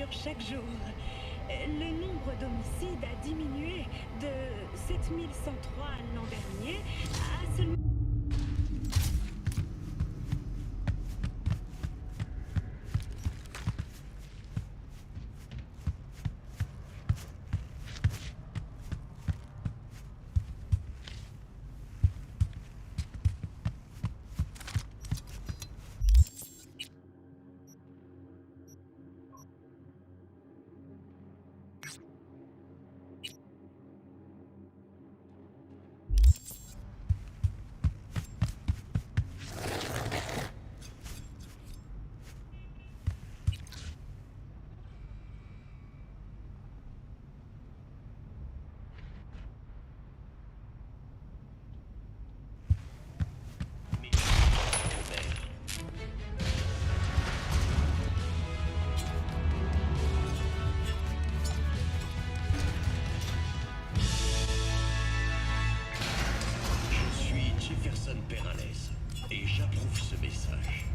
mesure chaque jour. Le nombre d'homicides a diminué de 7103 l'an dernier à seulement... Et j'approuve ce message.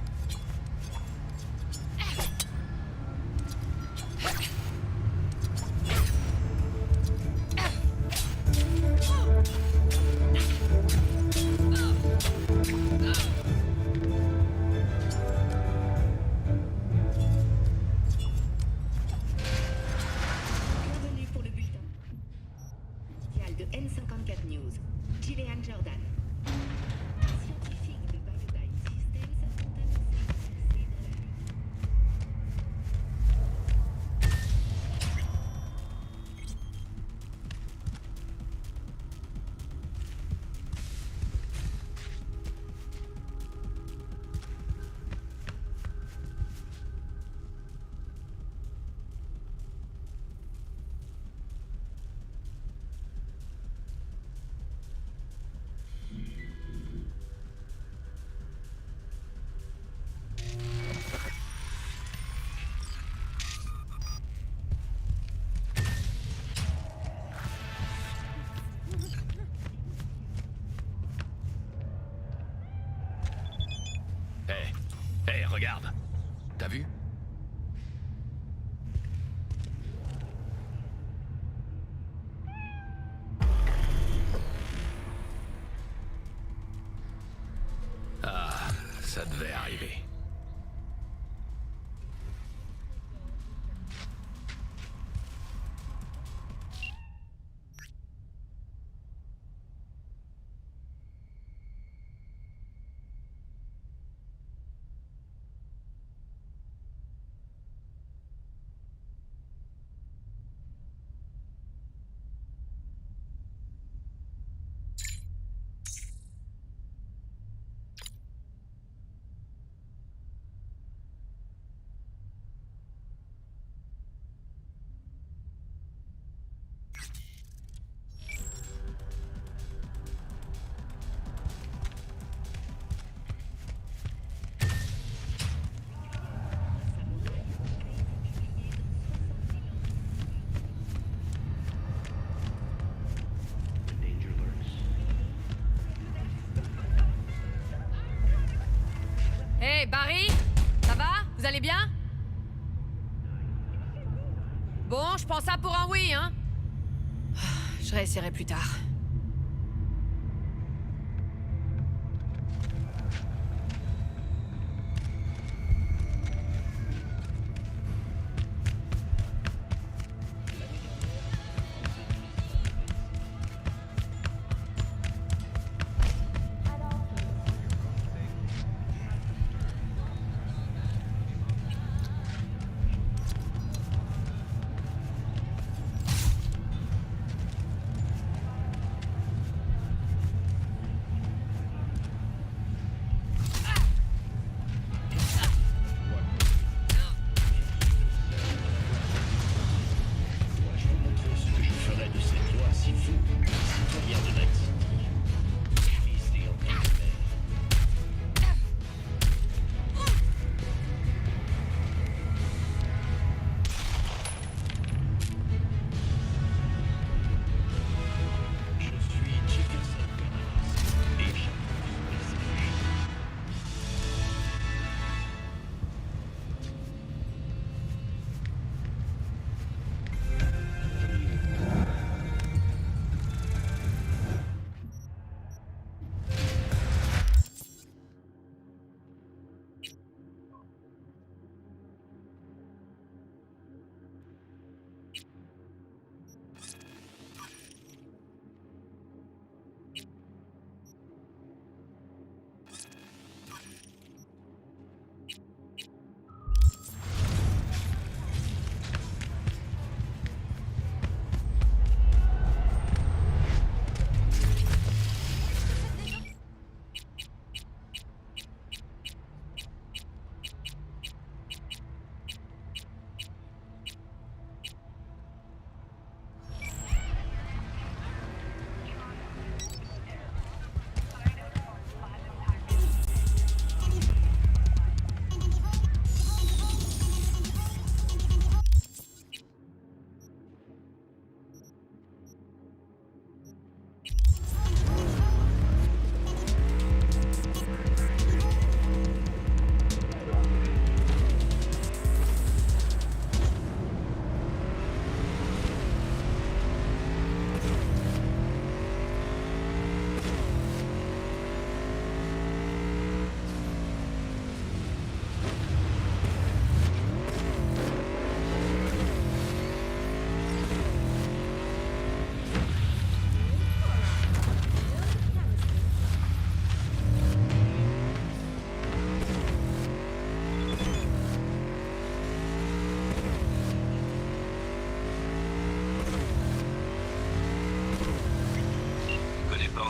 Bienvenue pour le bulletin mondial de N54 News. Gillian Jordan. Scientifiques de Biodyne Systems ont annoncé succès dans la lutte. Hé, regarde. T'as vu? Ah, ça devait arriver. Hey, Barry? Ça va? Vous allez bien? Bon, je prends ça pour un oui, hein? Je réessayerai plus tard.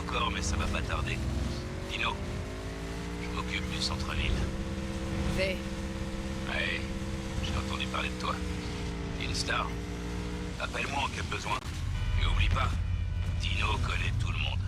encore, mais ça va pas tarder. Dino, je m'occupe du centre-ville. V. Ouais, j'ai entendu parler de toi. T'es une star. Appelle-moi en cas de besoin. Et oublie pas, Dino connaît tout le monde.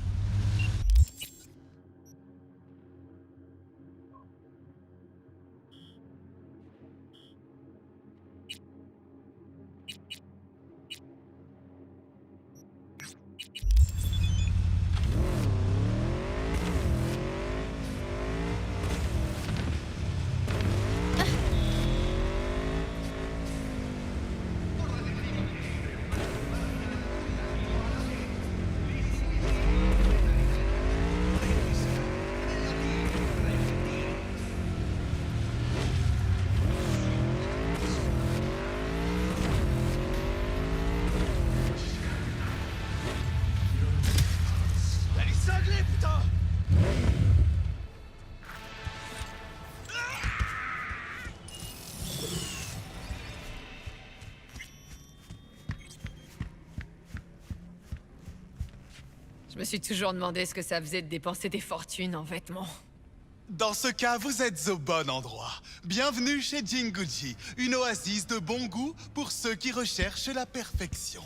Allez, cinglé, putain! Je me suis toujours demandé ce que ça faisait de dépenser des fortunes en vêtements. Dans ce cas, vous êtes au bon endroit. Bienvenue chez Jinguji, une oasis de bon goût pour ceux qui recherchent la perfection.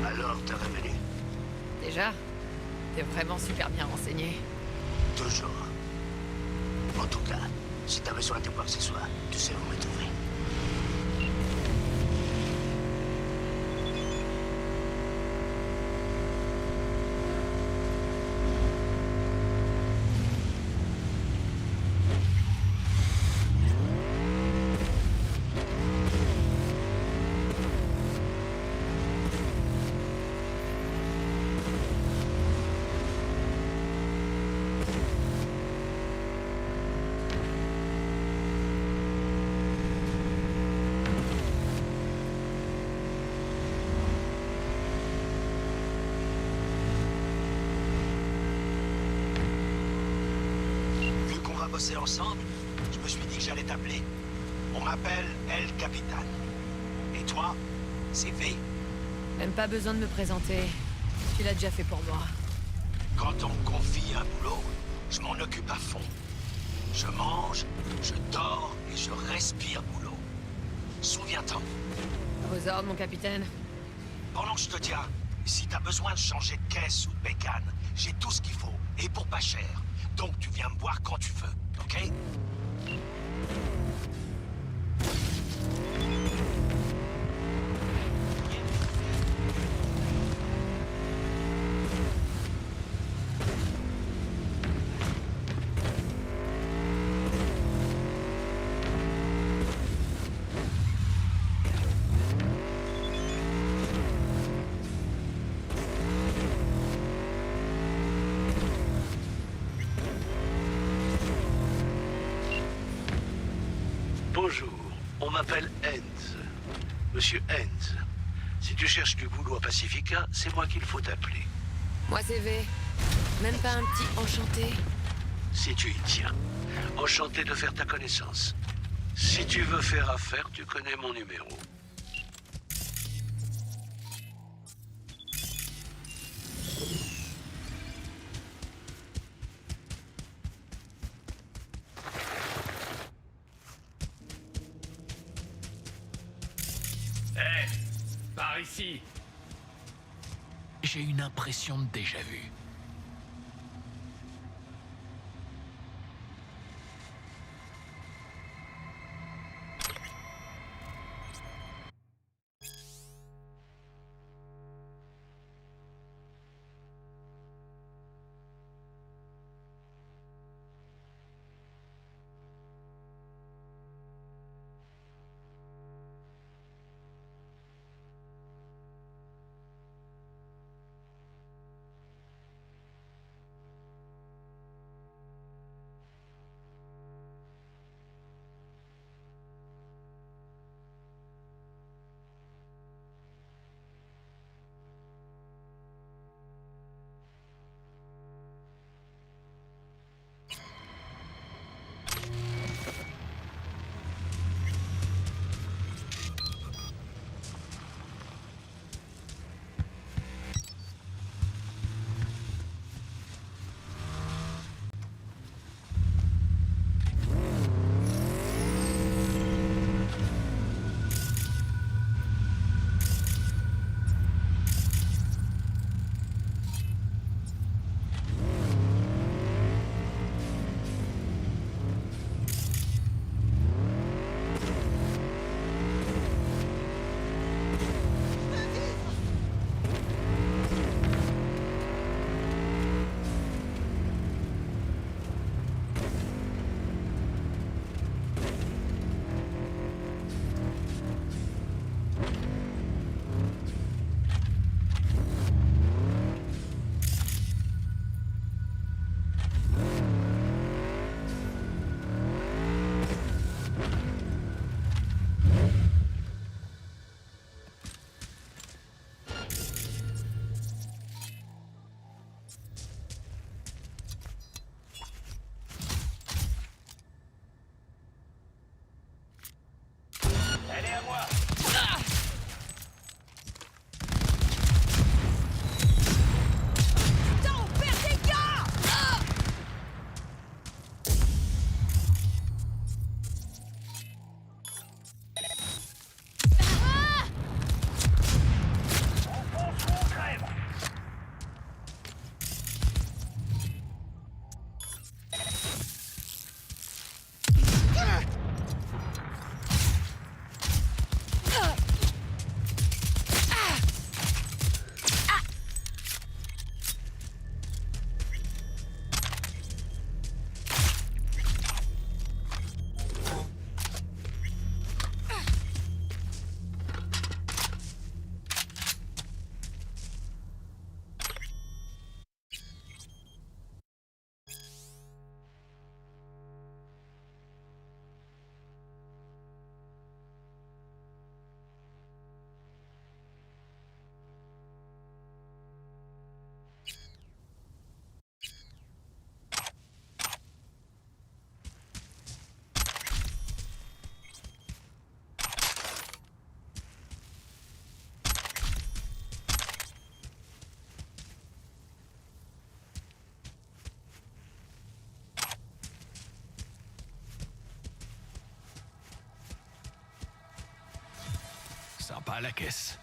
Alors, t'es revenu? Déjà, t'es vraiment super bien renseigné. Toujours. En tout cas, si t'as besoin de quoi que ce soit, tu sais où me trouver. Bosser ensemble, je me suis dit que j'allais t'appeler. On m'appelle El Capitan. Et toi, c'est V. Même pas besoin de me présenter. Tu l'as déjà fait pour moi. Quand on me confie un boulot, je m'en occupe à fond. Je mange, je dors et je respire boulot. Souviens-t'en. À vos ordres, mon capitaine. Pendant que je te tiens, si t'as besoin de changer de caisse ou de bécane, j'ai tout ce qu'il faut, et pour pas cher. Donc tu viens me voir quand tu veux, ok? Bonjour, on m'appelle Hens. Monsieur Hens, si tu cherches du boulot à Pacifica, c'est moi qu'il faut appeler. Moi, c'est V. Même pas un petit enchanté. Si tu y tiens, enchanté de faire ta connaissance. Si tu veux faire affaire, tu connais mon numéro. Par ici. J'ai une impression de déjà-vu. Sympa la caisse.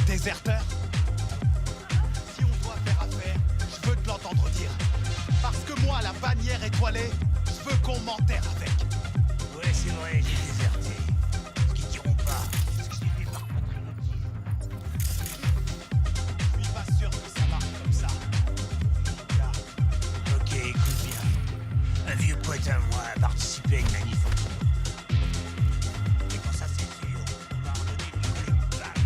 Déserteur? Si on doit faire affaire, je veux te l'entendre dire. Parce que moi, la bannière étoilée, je veux qu'on m'enterre avec. Ouais, c'est vrai, j'ai déserté. Ce qu'ils diront pas, c'est que j'ai fait par patriotisme. Je suis pas sûr que ça marche comme ça. Là. Ok, écoute bien. Un vieux poète à moi a participé à une manif. Et quand ça c'est sûr, on m'a ordonné de lui coller une balle.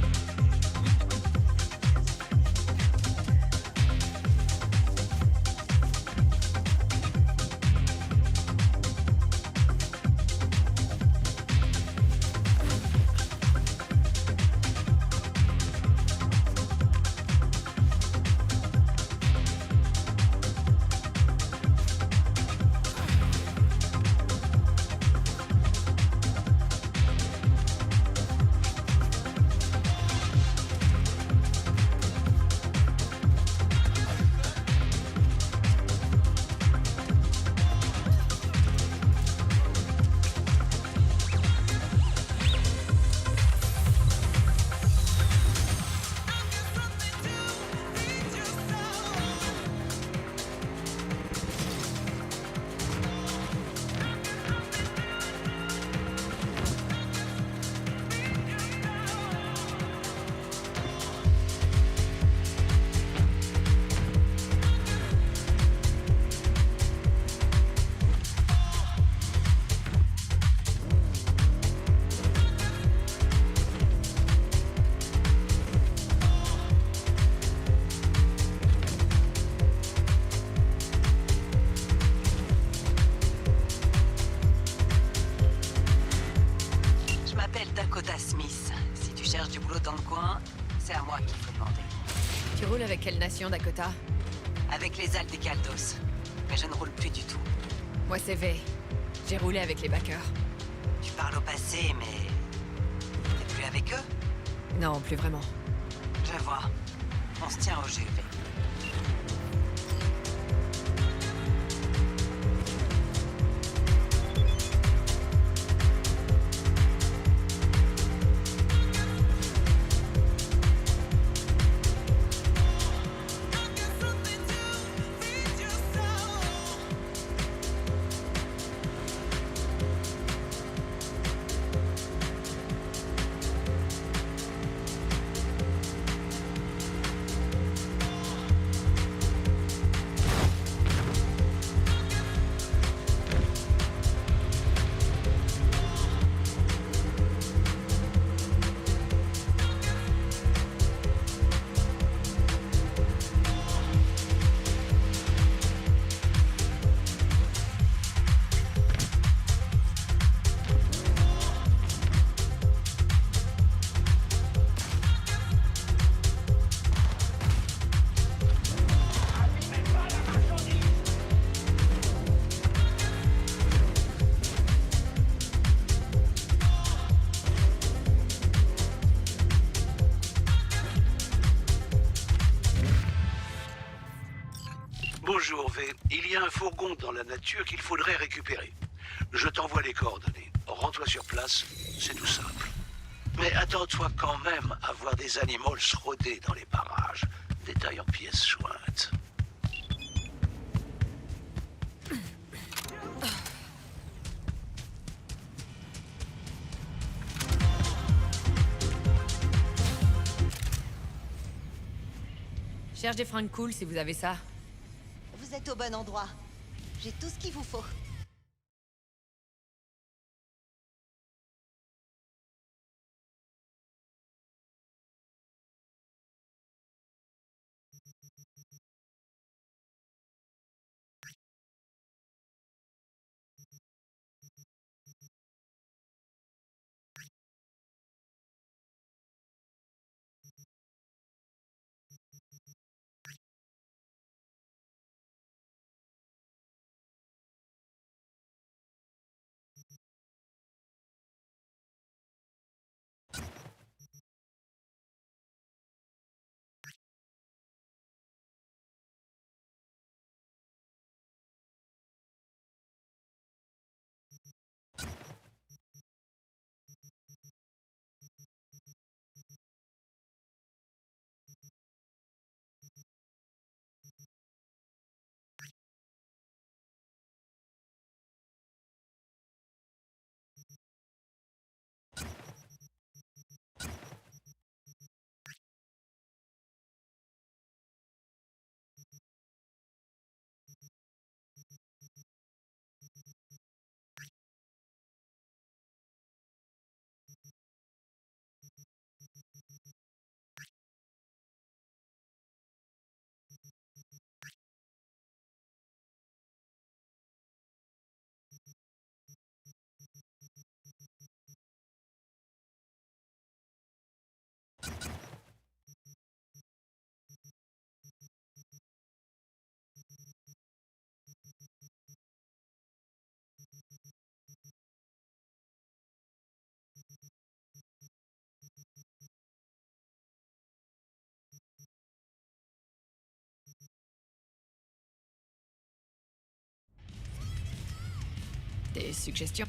du boulot dans le coin, c'est à moi qu'il faut demander. Tu roules avec quelle nation, Dakota? Avec les ailes des Caldos. Mais je ne roule plus du tout. Moi, c'est V. J'ai roulé avec les backers. Tu parles au passé, mais... T'es plus avec eux? Non, plus vraiment. Je vois. On se tient au jus, V. Bonjour, V. Il y a un fourgon dans la nature qu'il faudrait récupérer. Je t'envoie les coordonnées. Rends-toi sur place, c'est tout simple. Mais attends-toi quand même à voir des animaux se rôder dans les parages. Détail en pièces jointes. Cherche des fringues cool si vous avez ça. Vous êtes au bon endroit. J'ai tout ce qu'il vous faut. Des suggestions?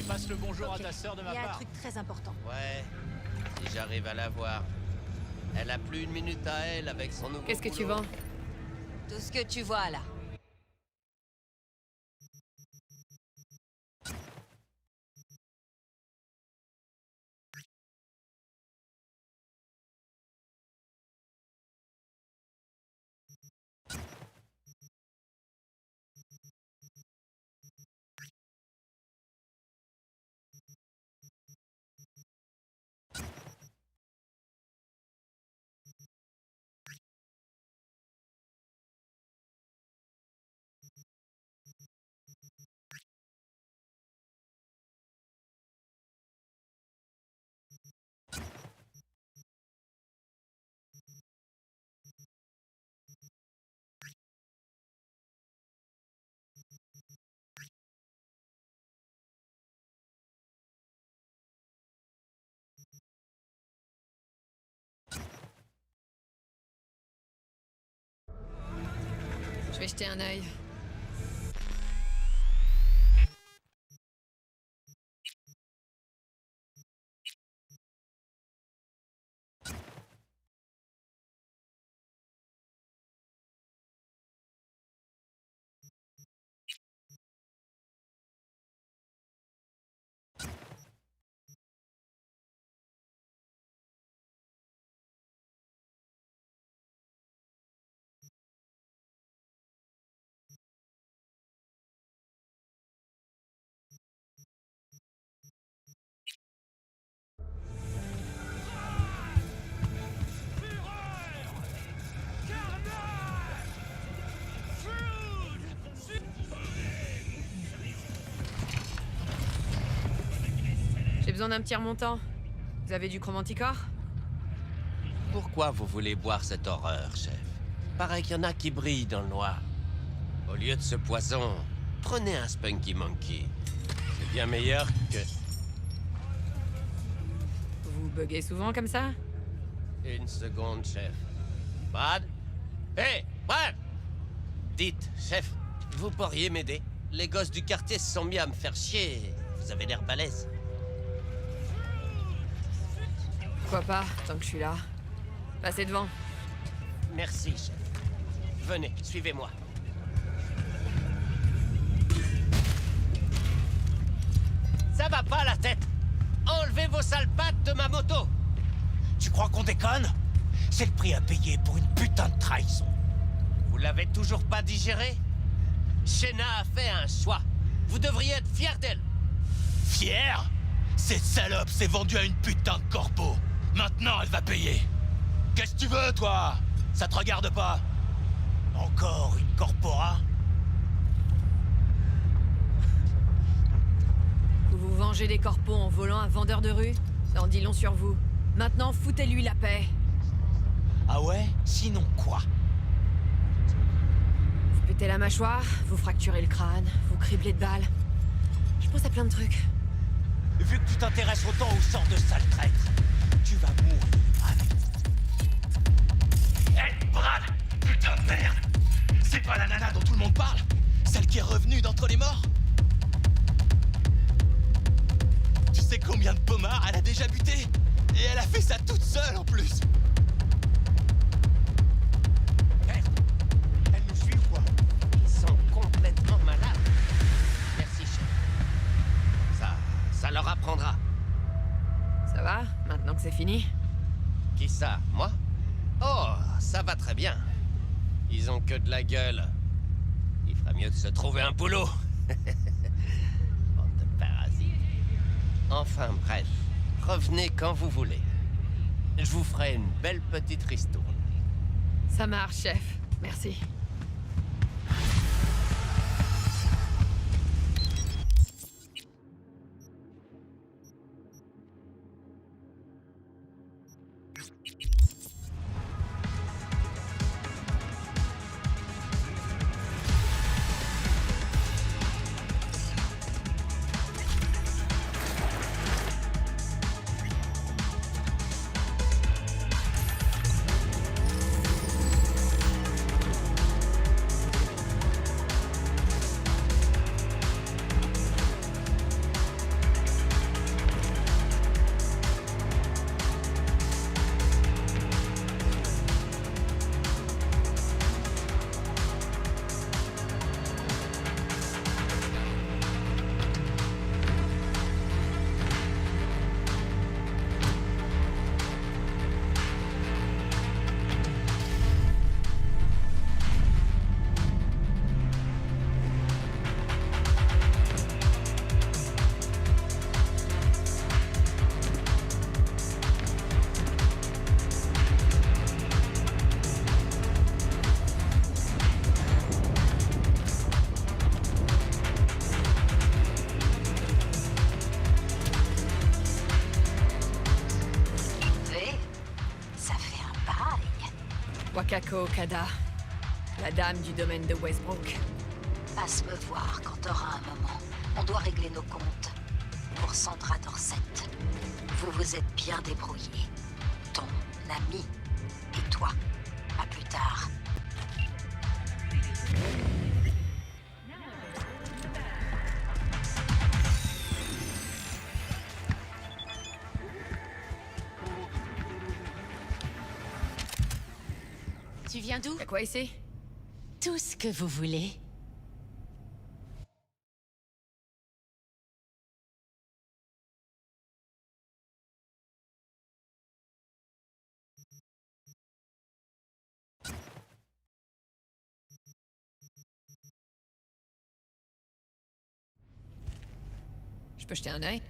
passe le bonjour à ta sœur de ma Il y a un part. truc très important. Ouais, si j'arrive à la voir. Elle a plus une minute à elle avec son nouveau Qu'est-ce que tu boulot. vends? Tout ce que tu vois là. Je vais jeter un œil. J'ai besoin d'un petit remontant. Vous avez du chromanticore? Pourquoi vous voulez boire cette horreur, chef? Paraît qu'il y en a qui brillent dans le noir. Au lieu de ce poison, prenez un Spunky Monkey. C'est bien meilleur que... Vous buguez souvent comme ça? Une seconde, chef. Brad? Hé, Brad! Dites, chef, vous pourriez m'aider? Les gosses du quartier se sont mis à me faire chier. Vous avez l'air balèze. Pourquoi pas, tant que je suis là. Passez devant. Merci, chef. Venez, suivez-moi. Ça va pas la tête? Enlevez vos sales pattes de ma moto! Tu crois qu'on déconne? C'est le prix à payer pour une putain de trahison. Vous l'avez toujours pas digéré? Shena a fait un choix. Vous devriez être fiers d'elle. Fier? Cette salope s'est vendue à une putain de corpo. Maintenant, elle va payer. Qu'est-ce que tu veux, toi? Ça te regarde pas? Encore une corpora? Vous vous vengez des corpos en volant un vendeur de rue? Ça en dit long sur vous. Maintenant, foutez-lui la paix. Ah ouais? Sinon quoi? Vous pétez la mâchoire, vous fracturez le crâne, vous criblez de balles. Je pense à plein de trucs. Vu que tu t'intéresses autant au sort de sale traître, tu vas mourir, Brad. Hé, Brad! Putain de merde! C'est pas la nana dont tout le monde parle? Celle qui est revenue d'entre les morts? Tu sais combien de pommards elle a déjà buté? Et elle a fait ça toute seule en plus! Merde! Elle nous suit ou quoi? Ils sont complètement malades. Merci, chef. Ça leur apprendra. Ça va, maintenant que c'est fini? Qui ça? Moi? Oh, ça va très bien. Ils ont que de la gueule. Il ferait mieux de se trouver un boulot. Bande de parasites. Enfin bref, revenez quand vous voulez. Je vous ferai une belle petite ristourne. Ça marche, chef. Merci. Wakako Okada, la dame du domaine de Westbrook. Passe me voir quand t'auras un moment. On doit régler nos comptes. Pour Sandra Dorset. Vous vous êtes bien débrouillés. Ton ami et toi. À plus tard. Tu viens d'où? Y'a quoi ici? Tout ce que vous voulez. Je peux jeter un œil?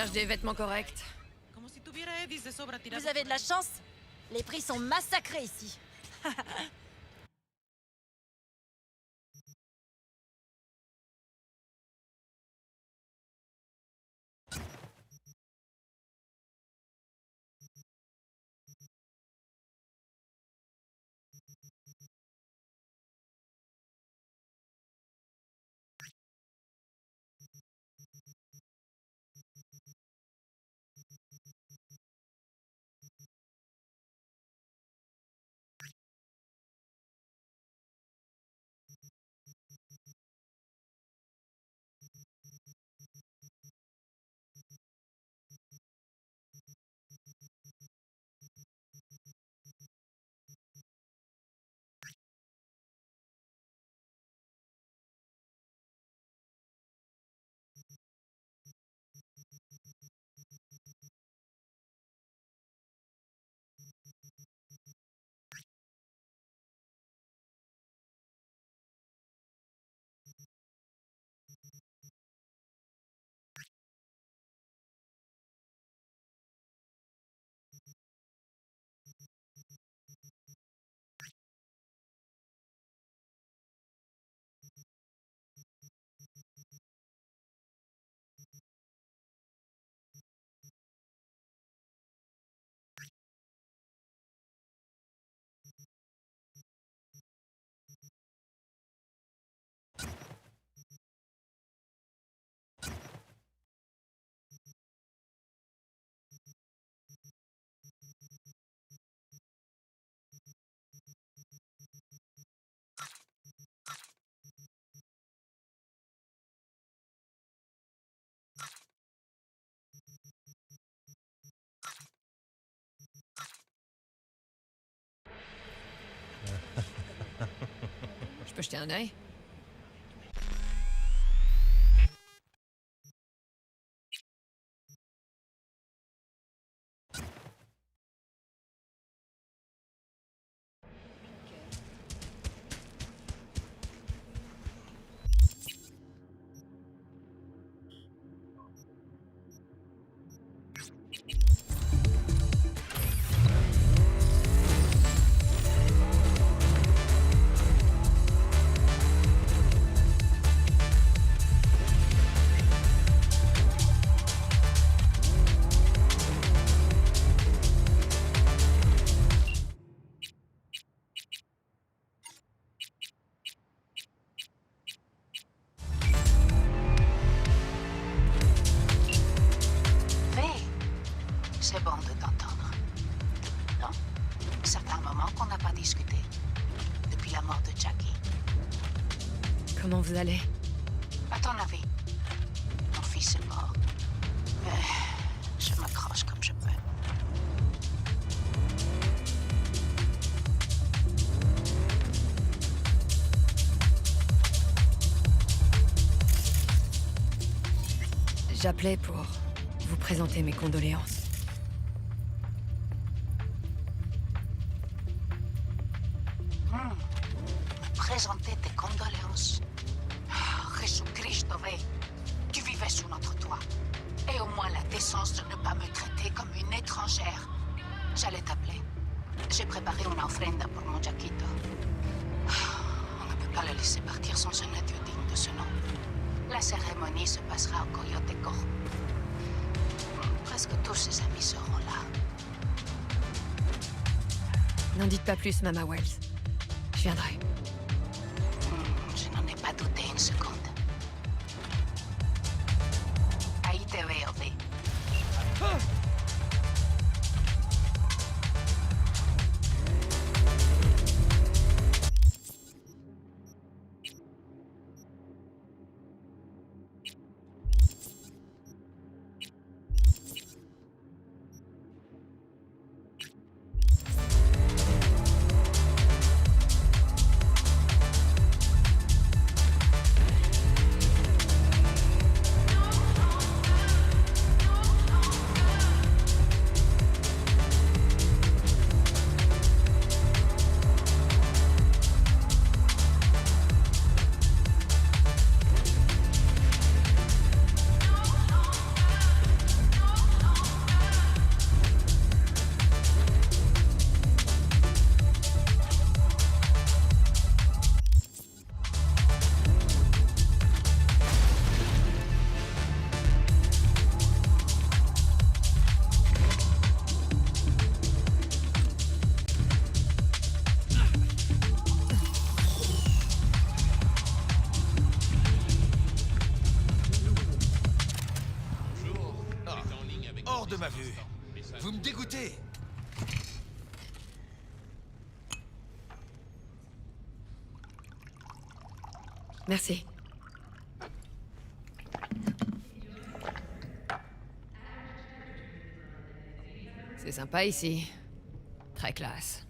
cherche des vêtements corrects. Vous avez de la chance. Les prix sont massacrés ici. Je peux jeter un œil? C'est bon de t'entendre. Non? Ça fait un moment qu'on n'a pas discuté. Depuis la mort de Jackie. Comment vous allez? À ton avis, mon fils est mort. Mais je m'accroche comme je peux. J'appelais pour vous présenter mes condoléances. Présenter tes condoléances. Oh, Jésus-Christ, tu vivais sous notre toit. Et au moins la décence de ne pas me traiter comme une étrangère. J'allais t'appeler. J'ai préparé une offrenda pour mon Jaquito. On ne peut pas le laisser partir sans un adieu digne de ce nom. La cérémonie se passera au Coyoteco. Presque tous ses amis seront là. N'en dites pas plus, Mama Wells. Je viendrai. Je n'en ai pas douté une seconde. Ahí te veo, V. Vous me dégoûtez. Merci. C'est sympa ici. Très classe.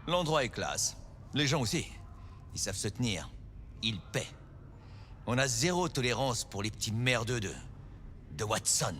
L'endroit est classe. Les gens aussi. Ils savent se tenir. Ils paient. On a zéro tolérance pour les petits merdeux de Watson.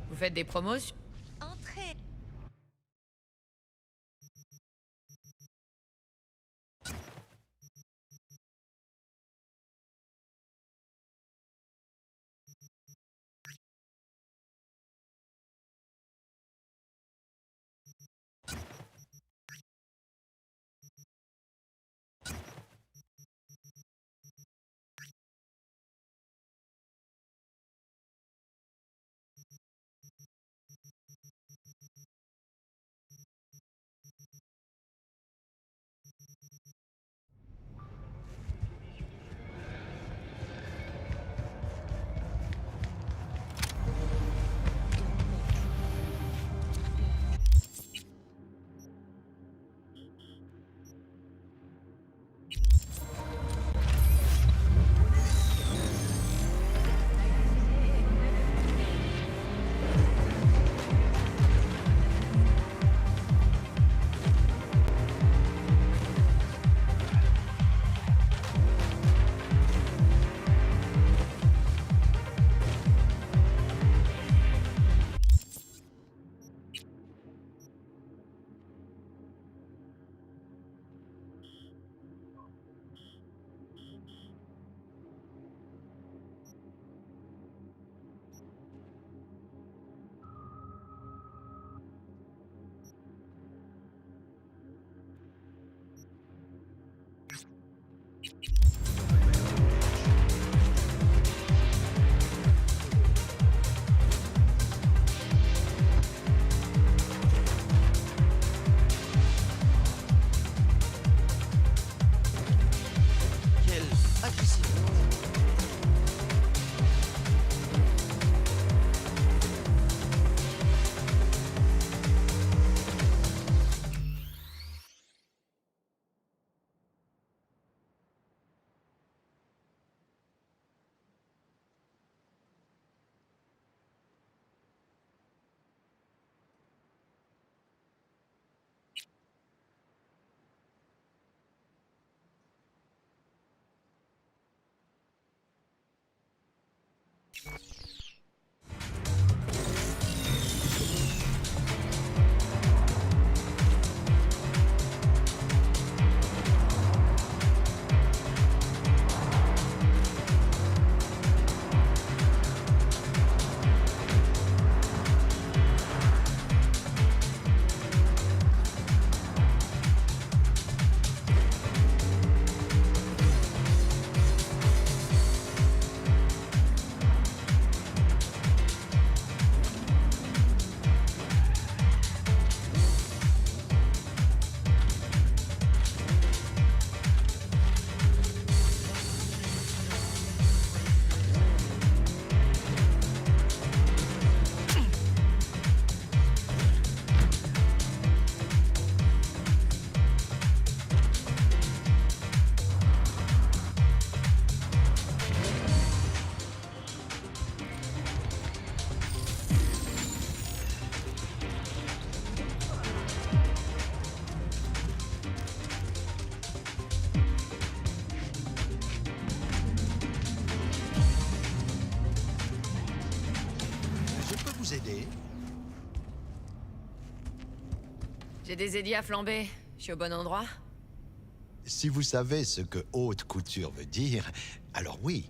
Vous faites des promos? Entrez. Aider. J'ai des édits à flamber. Je suis au bon endroit? Si vous savez ce que haute couture veut dire, alors oui.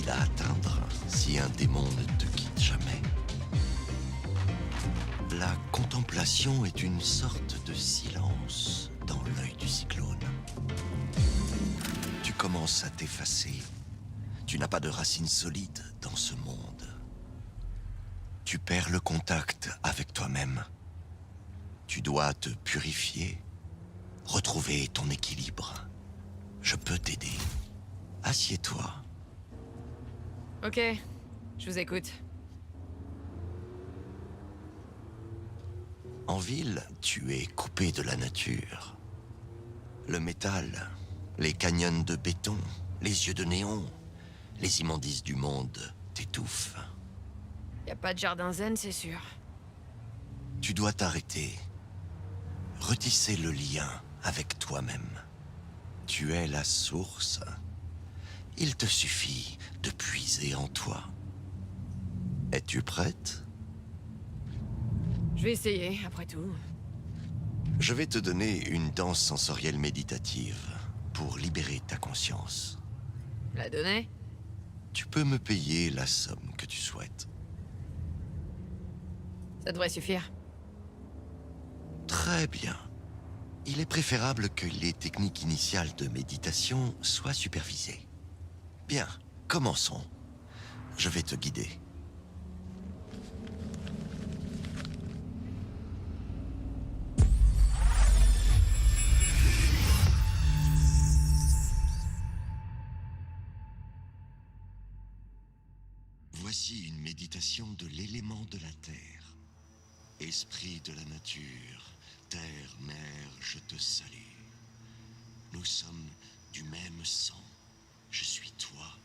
À atteindre si un démon ne te quitte jamais. La contemplation est une sorte de silence dans l'œil du cyclone. Tu commences à t'effacer. Tu n'as pas de racines solides dans ce monde. Tu perds le contact avec toi-même. Tu dois te purifier, retrouver ton équilibre. Je peux t'aider. Assieds-toi. Ok, je vous écoute. En ville, tu es coupé de la nature. Le métal, les canyons de béton, Les yeux de néon, les immondices du monde t'étouffent. Y a pas de jardin zen, c'est sûr. Tu dois t'arrêter. Retisser le lien avec toi-même. Tu es la source. Il te suffit de puiser en toi. Es-tu prête? Je vais essayer, après tout. Je vais te donner une danse sensorielle méditative pour libérer ta conscience. La donner? Tu peux me payer la somme que tu souhaites. Ça devrait suffire. Très bien. Il est préférable que les techniques initiales de méditation soient supervisées. Bien, commençons. Je vais te guider. Voici une méditation de l'élément de la terre. Esprit de la nature, terre, mer, je te salue. Nous sommes du même sang. Je suis toi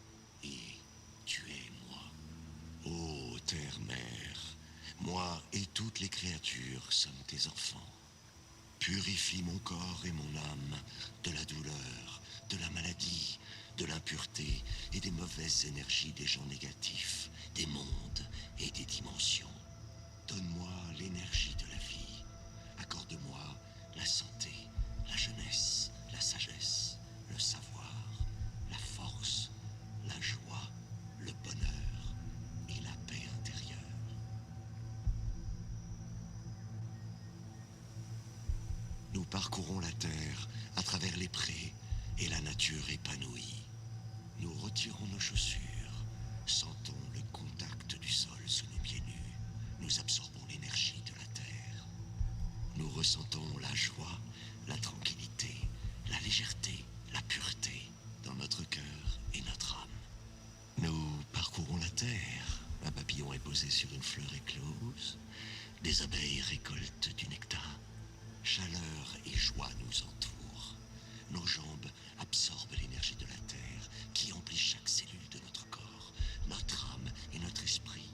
et tu es moi. Ô terre, mer, moi et toutes les créatures sommes tes enfants. Purifie mon corps et mon âme de la douleur, de la maladie, de l'impureté et des mauvaises énergies des gens négatifs, des mondes et des dimensions. Donne-moi l'énergie de la vie. Accorde-moi la santé, la jeunesse, la sagesse, le savoir, la force, la joie, le bonheur et la paix intérieure. Nous parcourons la terre à travers les prés et la nature épanouie. Nous retirons nos chaussures, sentons le contact du sol sous nos pieds nus. Nous absorbons l'énergie de la terre. Nous ressentons la joie, la tranquillité, la légèreté, la pureté dans notre cœur et notre âme. Nous parcourons la terre. Un papillon est posé sur une fleur éclose. Des abeilles récoltent du nectar. Chaleur et joie nous entourent. Nos jambes absorbent l'énergie de la terre qui emplit chaque cellule de notre corps. Notre âme et notre esprit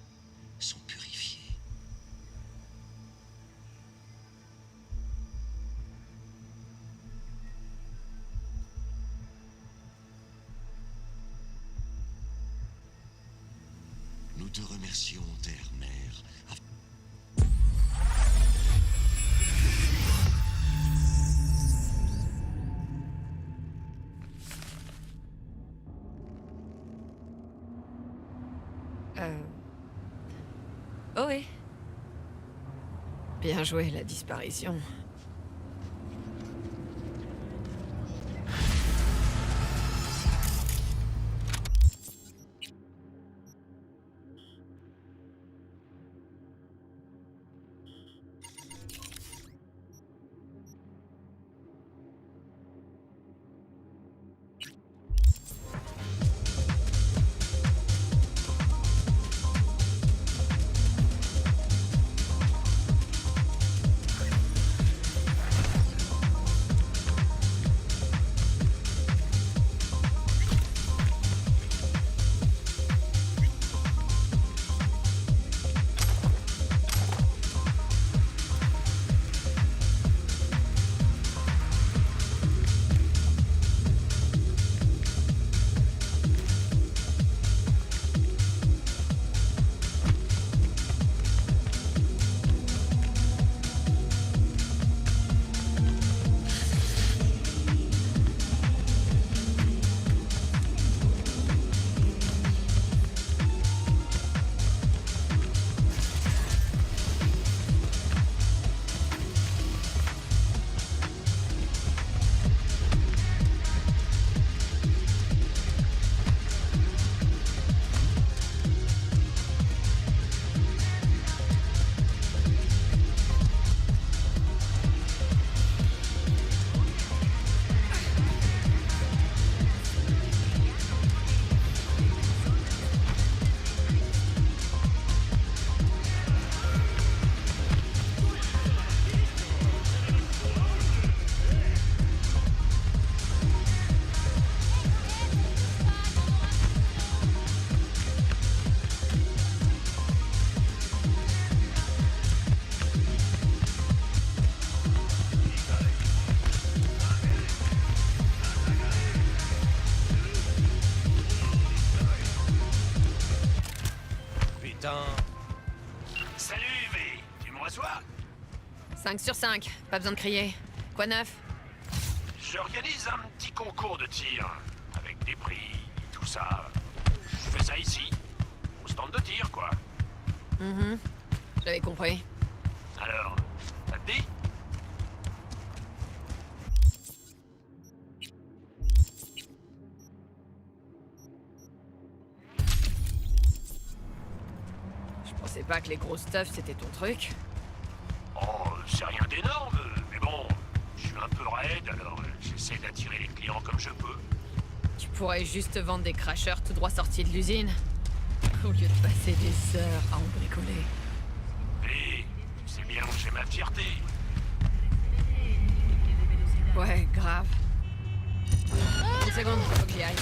sont purifiés. Nous te remercions, terre-mère. Oh oui. Bien joué, la disparition. content. Salut, V. Tu me reçois? 5 sur 5, pas besoin de crier. Quoi neuf? J'organise un petit concours de tir. Avec des prix, tout ça. Je fais ça ici. Au stand de tir, quoi. J'avais compris. Alors, ça te dit? Je pensais pas que les gros stuff c'était ton truc. Oh, c'est rien d'énorme, mais bon, je suis un peu raide, alors j'essaie d'attirer les clients comme je peux. Tu pourrais juste vendre des crashers tout droit sortis de l'usine. Au lieu de passer des heures à en bricoler. Et tu sais bien où j'ai ma fierté. Ouais, grave. Une seconde, faut que j'y aille.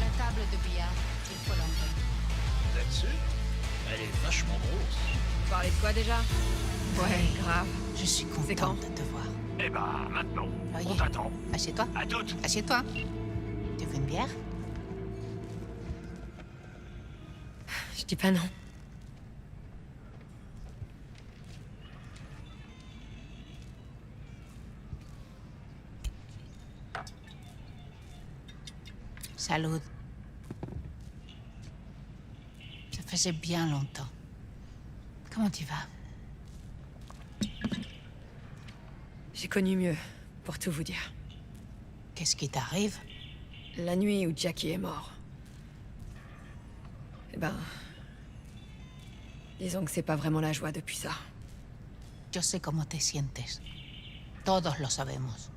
La table de billard, il faut l'enlever. Là-dessus, elle est vachement grosse. Vous parlez de quoi déjà? Ouais, grave. Je suis C'est quand? contente de te voir. Eh ben, maintenant, Voyez. on t'attend. Assieds-toi. À toutes. Assieds-toi. Tu veux une bière? Je dis pas non. Salut. Ça faisait bien longtemps. Comment tu vas? J'ai connu mieux, pour tout vous dire. Qu'est-ce qui t'arrive? La nuit où Jackie est mort. Eh ben... disons que c'est pas vraiment la joie depuis ça. Yo sé cómo te sientes. Todos lo sabemos.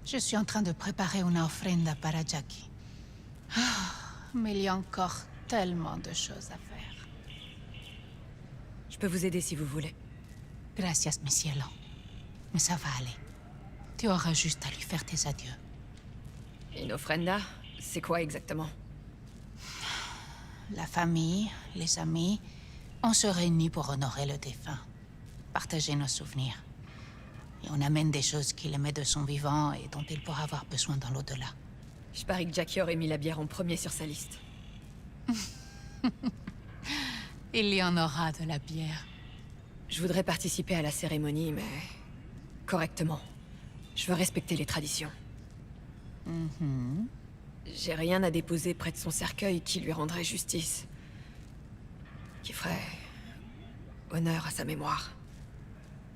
Je suis en train de préparer una ofrenda para Jackie. Ah, mais il y a encore tellement de choses à faire. Je peux vous aider si vous voulez. Gracias, mi cielo. Mais ça va aller. Tu auras juste à lui faire tes adieux. Une ofrenda, c'est quoi exactement? La famille, les amis, on se réunit pour honorer le défunt. Partager nos souvenirs. Et on amène des choses qu'il aimait de son vivant et dont il pourra avoir besoin dans l'au-delà. Je parie que Jackie aurait mis la bière en premier sur sa liste. Il y en aura de la bière. Je voudrais participer à la cérémonie, mais... correctement. Je veux respecter les traditions. J'ai rien à déposer près de son cercueil qui lui rendrait justice. Qui ferait... honneur à sa mémoire.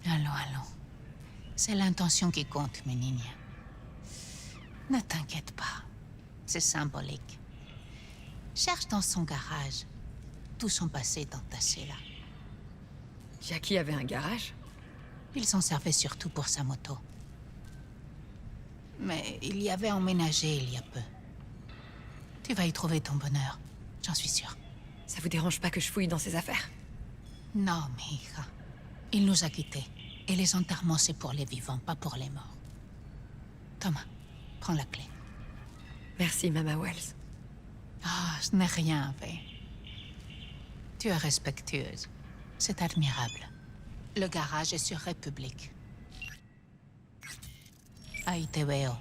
Allons, allons. C'est l'intention qui compte, mes niñas. Ne t'inquiète pas. C'est symbolique. Cherche dans son garage. Tout son passé est entassé là. Jackie avait un garage? Il s'en servait surtout pour sa moto. Mais il y avait emménagé il y a peu. Tu vas y trouver ton bonheur, j'en suis sûre. Ça vous dérange pas que je fouille dans ses affaires? Non, mi hija. Il nous a quittés. Et les enterrements, c'est pour les vivants, pas pour les morts. Thomas, prends la clé. Merci, Mama Wells. Ah, ce n'est rien, Vé. Tu es respectueuse. C'est admirable. Le garage est sur République. Ahí te veo.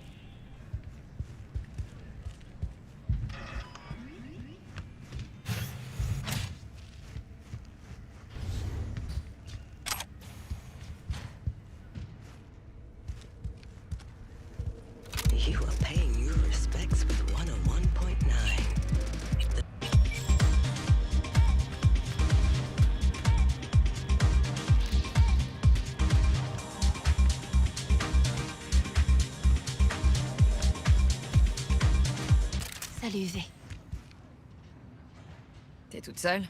You are paying your respects with 101.9. Salut, Vé. T'es toute seule?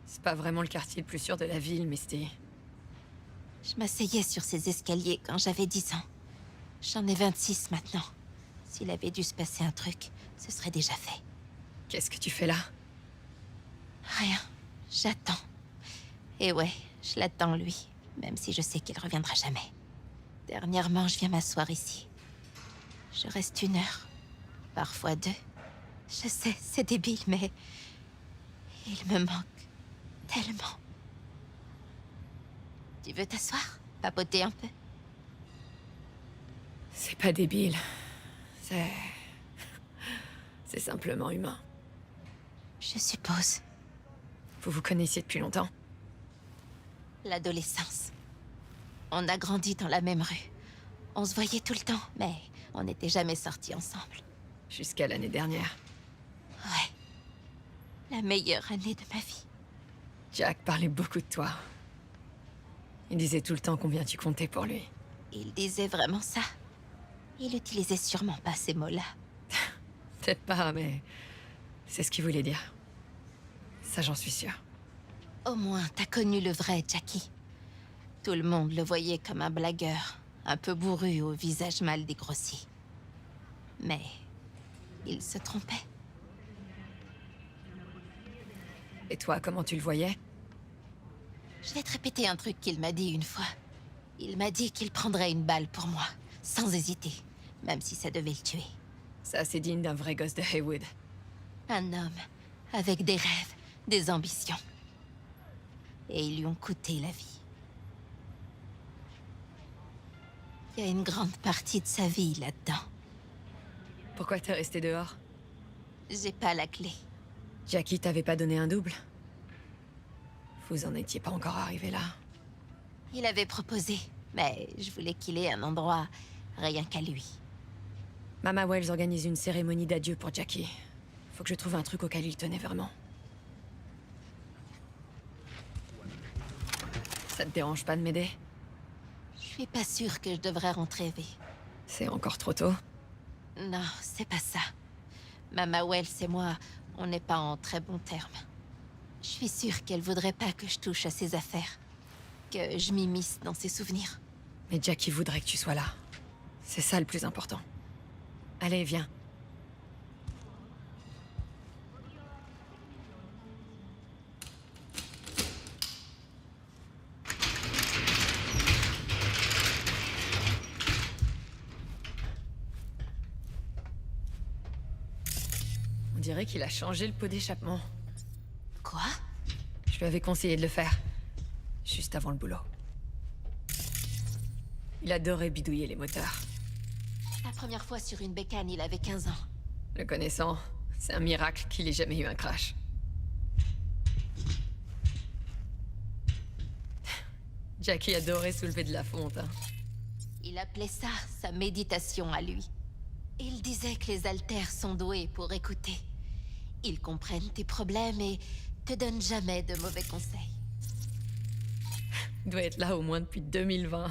C'est pas vraiment le quartier le plus sûr de la ville, Misty. Je m'asseyais sur ces escaliers quand j'avais 10 ans. J'en ai 26 maintenant. S'il avait dû se passer un truc, ce serait déjà fait. Qu'est-ce que tu fais là? Rien. J'attends. Et ouais, je l'attends lui, même si je sais qu'il reviendra jamais. Dernièrement, je viens m'asseoir ici. Je reste 1 heure, parfois 2. Je sais, c'est débile, mais... Il me manque tellement. Tu veux t'asseoir? Papoter un peu? C'est pas débile. C'est... C'est simplement humain. Je suppose. Vous vous connaissiez depuis longtemps? L'adolescence. On a grandi dans la même rue. On se voyait tout le temps, mais on n'était jamais sortis ensemble. Jusqu'à l'année dernière. Ouais. La meilleure année de ma vie. Jack parlait beaucoup de toi. Il disait tout le temps combien tu comptais pour lui. Il disait vraiment ça? Il utilisait sûrement pas ces mots-là. Peut-être pas, mais... c'est ce qu'il voulait dire. Ça, j'en suis sûre. Au moins, t'as connu le vrai Jackie. Tout le monde le voyait comme un blagueur, un peu bourru au visage mal dégrossi. Mais... il se trompait. Et toi, comment tu le voyais? Je vais te répéter un truc qu'il m'a dit une fois. Il m'a dit qu'il prendrait une balle pour moi, sans hésiter, même si ça devait le tuer. Ça, c'est digne d'un vrai gosse de Haywood. Un homme, avec des rêves, des ambitions. Et ils lui ont coûté la vie. Il y a une grande partie de sa vie là-dedans. Pourquoi t'es resté dehors? J'ai pas la clé. Jackie t'avait pas donné un double? Vous en étiez pas encore arrivé là. Il avait proposé, mais je voulais qu'il ait un endroit rien qu'à lui. Mama Wells organise une cérémonie d'adieu pour Jackie. Faut que je trouve un truc auquel il tenait vraiment. Ça te dérange pas de m'aider? Je suis pas sûre que je devrais rentrer, V. C'est encore trop tôt? Non, c'est pas ça. Mama Wells et moi, on n'est pas en très bons termes. Je suis sûre qu'elle voudrait pas que je touche à ses affaires. Que je m'immisce dans ses souvenirs. Mais Jackie voudrait que tu sois là. C'est ça le plus important. Allez, viens. On dirait qu'il a changé le pot d'échappement. Quoi? Je lui avais conseillé de le faire. Juste avant le boulot. Il adorait bidouiller les moteurs. La première fois sur une bécane, il avait 15 ans. Le connaissant, c'est un miracle qu'il ait jamais eu un crash. Jackie adorait soulever de la fonte. Hein. Il appelait ça sa méditation à lui. Il disait que les haltères sont doués pour écouter. Ils comprennent tes problèmes et te donnent jamais de mauvais conseils. Il doit être là au moins depuis 2020.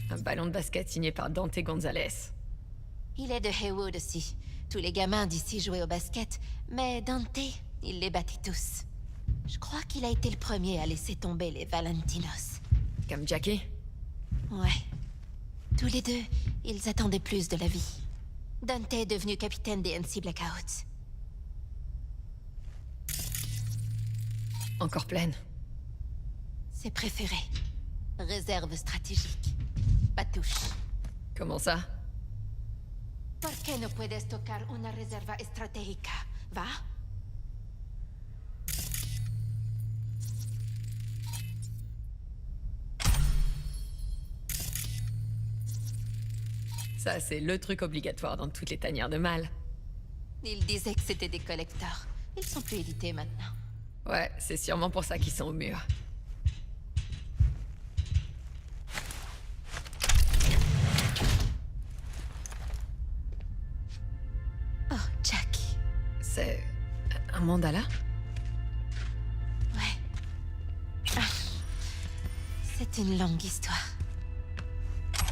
Un ballon de basket signé par Dante Gonzalez. Il est de Haywood aussi. Tous les gamins d'ici jouaient au basket, mais Dante, il les battait tous. Je crois qu'il a été le premier à laisser tomber les Valentinos. Comme Jackie? Ouais. Tous les deux, ils attendaient plus de la vie. Dante est devenu capitaine des NC Blackouts. Encore pleine. Ses préférés. Réserve stratégique. Pas touche. Comment ça? ¿Por qué no puedes tocar una reserva estratégica, va? Ça, c'est le truc obligatoire dans toutes les tanières de mal. Il disait que c'était des collectors. Ils sont plus édités maintenant. Ouais, c'est sûrement pour ça qu'ils sont au mur. Oh, Jackie. C'est... un mandala? Ouais. Ah. C'est une longue histoire.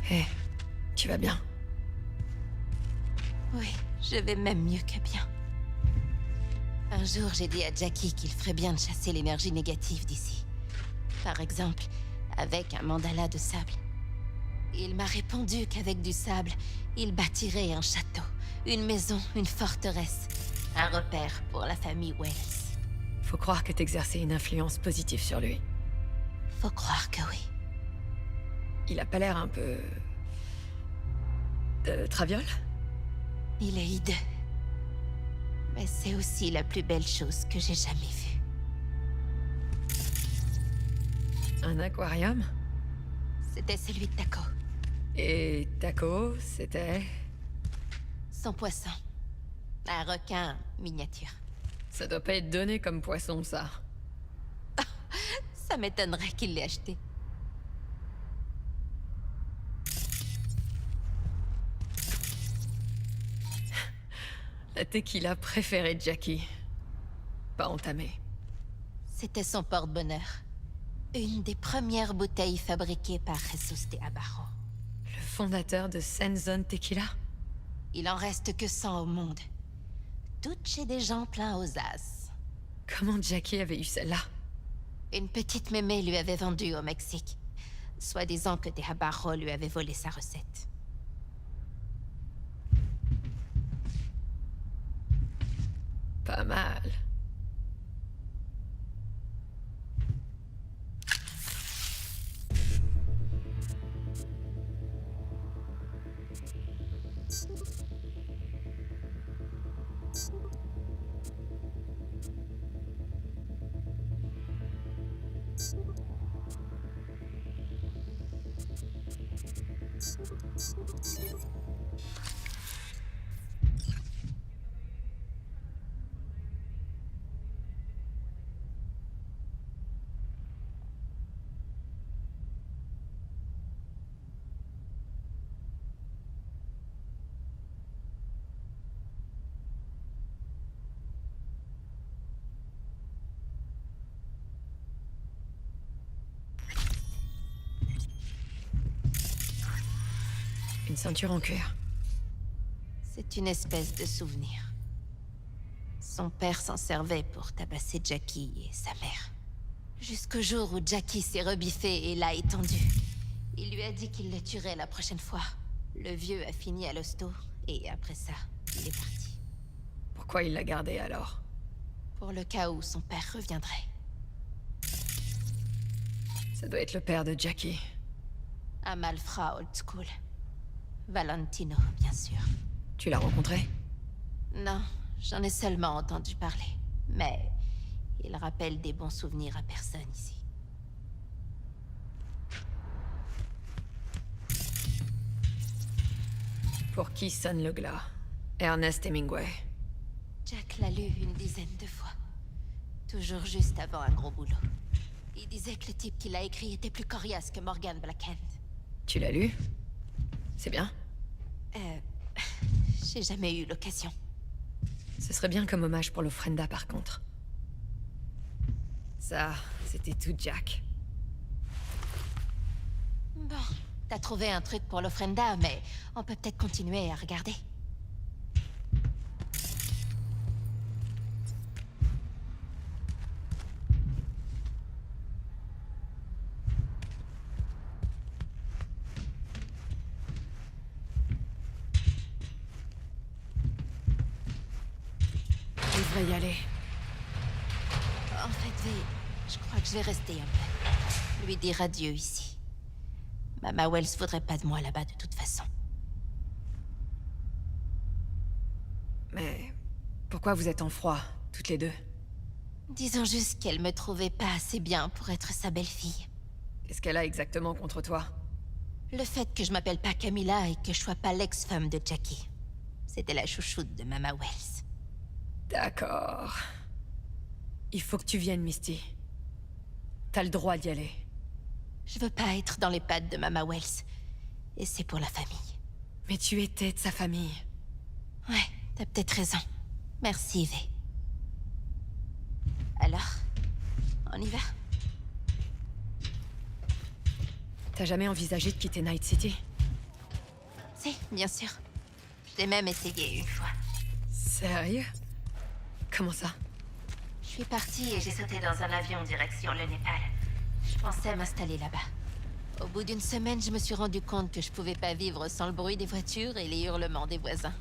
Hé, tu vas bien? Oui, je vais même mieux que bien. Un jour, j'ai dit à Jackie qu'il ferait bien de chasser l'énergie négative d'ici. Par exemple, avec un mandala de sable. Il m'a répondu qu'avec du sable, il bâtirait un château, Une maison, une forteresse. Un repère pour la famille Wells. Faut croire que t'exerçais une influence positive sur lui. Faut croire que oui. Il a pas l'air un peu... traviole? Il est hideux. Mais c'est aussi la plus belle chose que j'ai jamais vue. Un aquarium? C'était celui de Taco. Et Taco, c'était... Son poisson. Un requin miniature. Ça doit pas être donné comme poisson, ça. Ça m'étonnerait qu'il l'ait acheté. La tequila préférée de Jackie. Pas entamée. C'était son porte-bonheur. Une des premières bouteilles fabriquées par Jesus de Abarro. Le fondateur de Senzon Tequila? Il en reste que 100 au monde. Toutes chez des gens pleins aux as. Comment Jackie avait eu celle-là? Une petite mémé lui avait vendu au Mexique. Soi-disant que de Abarro lui avait volé sa recette. Pas mal. Une ceinture en cuir. C'est une espèce de souvenir. Son père s'en servait pour tabasser Jackie et sa mère. Jusqu'au jour où Jackie s'est rebiffé et l'a étendu. Il lui a dit qu'il le tuerait la prochaine fois. Le vieux a fini à l'hosto, et après ça, il est parti. Pourquoi il l'a gardé alors? Pour le cas où son père reviendrait. Ça doit être le père de Jackie. Un malfrat old school. Valentino, bien sûr. Tu l'as rencontré? Non, j'en ai seulement entendu parler. Mais il rappelle des bons souvenirs à personne ici. Pour qui sonne le glas? Ernest Hemingway. Jack l'a lu une dizaine de fois. Toujours juste avant un gros boulot. Il disait que le type qui l'a écrit était plus coriace que Morgan Blackhand. Tu l'as lu? C'est bien? J'ai jamais eu l'occasion. Ce serait bien comme hommage pour l'Ofrenda, par contre. Ça, c'était tout Jack. Bon, t'as trouvé un truc pour l'Ofrenda, mais on peut peut-être continuer à regarder. Je devrais y aller. En fait, V, je crois que je vais rester un peu. Lui dire adieu ici. Mama Wells voudrait pas de moi là-bas de toute façon. Mais pourquoi vous êtes en froid, toutes les deux? Disons juste qu'elle me trouvait pas assez bien pour être sa belle-fille. Qu'est-ce qu'elle a exactement contre toi? Le fait que je m'appelle pas Camilla et que je sois pas l'ex-femme de Jackie. C'était la chouchoute de Mama Wells. D'accord. Il faut que tu viennes, Misty. T'as le droit d'y aller. Je veux pas être dans les pattes de Mama Wells. Et c'est pour la famille. Mais tu étais de sa famille. Ouais, t'as peut-être raison. Merci, V. Alors, on y va? T'as jamais envisagé de quitter Night City? Si, bien sûr. J'ai même essayé une fois. Sérieux? Comment ça? Je suis partie et j'ai sauté dans un avion direction le Népal. Je pensais m'installer là-bas. Au bout d'une semaine, je me suis rendu compte que je pouvais pas vivre sans le bruit des voitures et les hurlements des voisins.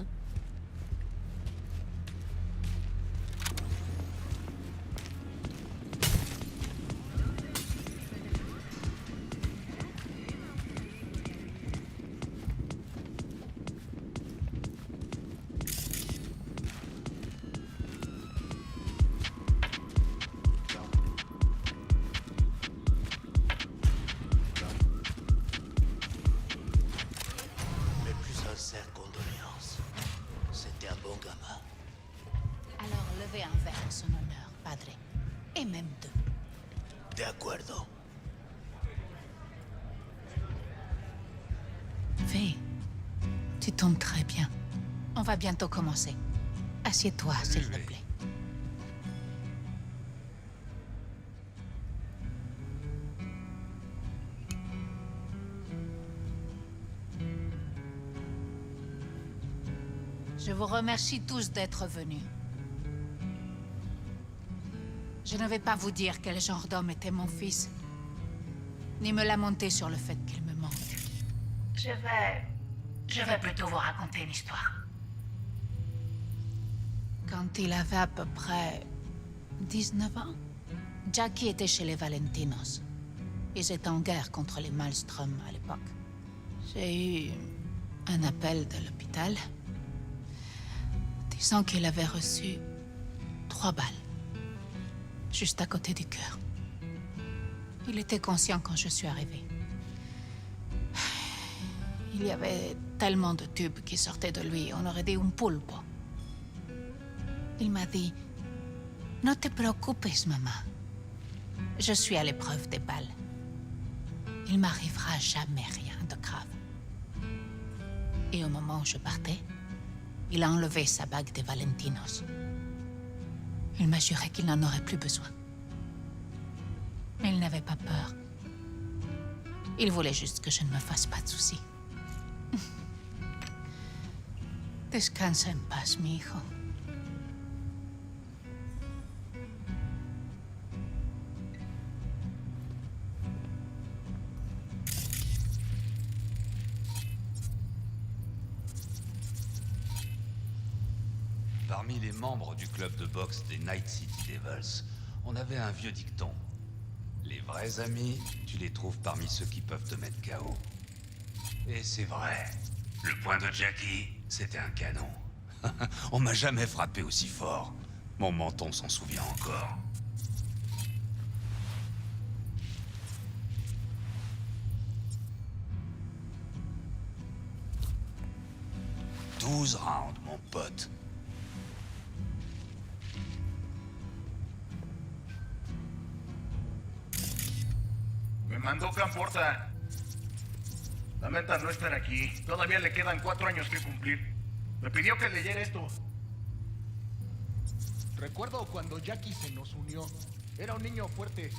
Levez un verre en son honneur, padre. Et même deux. De acuerdo. Fais. Tu tombes très bien. On va bientôt commencer. Assieds-toi, s'il te plaît. Je vous remercie tous d'être venus. Je ne vais pas vous dire quel genre d'homme était mon fils, ni me lamenter sur le fait qu'il me manque. Je vais plutôt vous raconter une histoire. Quand il avait à peu près 19 ans, Jackie était chez les Valentinos. Ils étaient en guerre contre les Malmström à l'époque. J'ai eu un appel de l'hôpital disant qu'il avait reçu 3 balles, juste à côté du cœur. Il était conscient quand je suis arrivée. Il y avait tellement de tubes qui sortaient de lui, on aurait dit un pulpo. Il m'a dit, « Ne te préoccupes, maman. Je suis à l'épreuve des balles. Il m'arrivera jamais rien de grave. » Et au moment où je partais, il a enlevé sa bague des Valentinos. Il m'a juré qu'il n'en aurait plus besoin. Mais il n'avait pas peur. Il voulait juste que je ne me fasse pas de soucis. Descansa en paz, mi hijo. Parmi les membres du club de boxe des Night City Devils, on avait un vieux dicton. Les vrais amis, tu les trouves parmi ceux qui peuvent te mettre KO. Et c'est vrai. Le poing de Jackie, c'était un canon. On m'a jamais frappé aussi fort. Mon menton s'en souvient encore. « 12 rounds, mon pote. Me mandó Camporta. Lamenta no estar aquí. Todavía le quedan 4 años que cumplir. Me pidió que leyera esto. Recuerdo cuando Jackie se nos unió. Era un niño fuerte.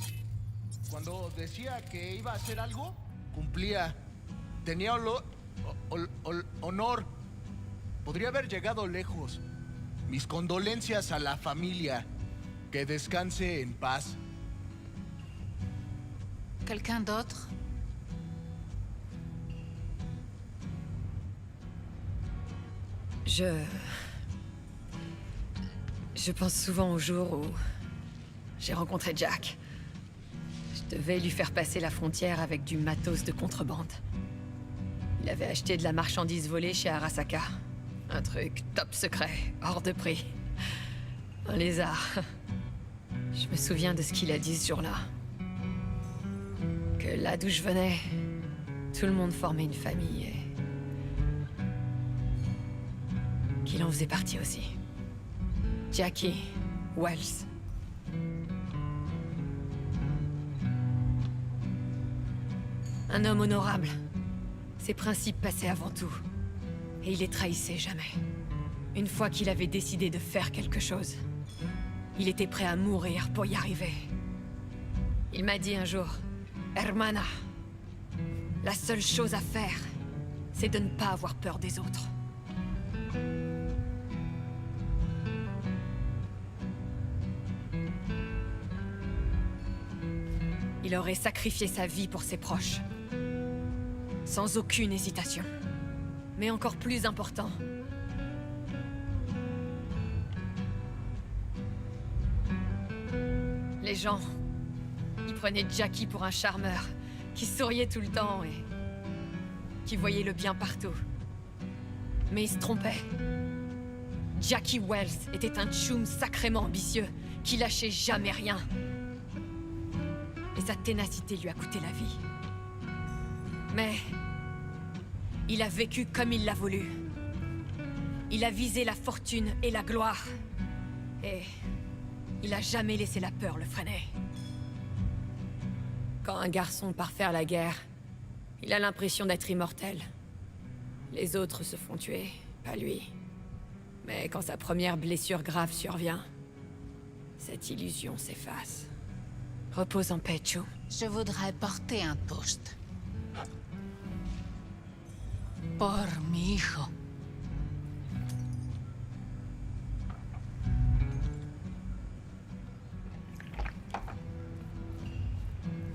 Cuando decía que iba a hacer algo, cumplía. Tenía honor. Podría haber llegado lejos. Mis condolencias a la familia. Que descanse en paz. Quelqu'un d'autre? Je pense souvent au jour où j'ai rencontré Jack. Je devais lui faire passer la frontière avec du matos de contrebande. Il avait acheté de la marchandise volée chez Arasaka. Un truc top secret, hors de prix. Un lézard. Je me souviens de ce qu'il a dit ce jour-là. Que là d'où je venais, tout le monde formait une famille et qu'il en faisait partie aussi. Jackie Wells. Un homme honorable. Ses principes passaient avant tout. Et il les trahissait jamais. Une fois qu'il avait décidé de faire quelque chose, il était prêt à mourir pour y arriver. Il m'a dit un jour, « Hermana, la seule chose à faire, c'est de ne pas avoir peur des autres. » Il aurait sacrifié sa vie pour ses proches. Sans aucune hésitation. Mais encore plus important, les gens, ils prenaient Jackie pour un charmeur, qui souriait tout le temps et qui voyait le bien partout. Mais ils se trompaient. Jackie Wells était un tchoum sacrément ambitieux, qui lâchait jamais rien. Et sa ténacité lui a coûté la vie. Mais il a vécu comme il l'a voulu. Il a visé la fortune et la gloire. Et il a jamais laissé la peur le freiner. Quand un garçon part faire la guerre, il a l'impression d'être immortel. Les autres se font tuer, pas lui. Mais quand sa première blessure grave survient, cette illusion s'efface. Repose en paix, Cho. Je voudrais porter un toast. Por mi hijo.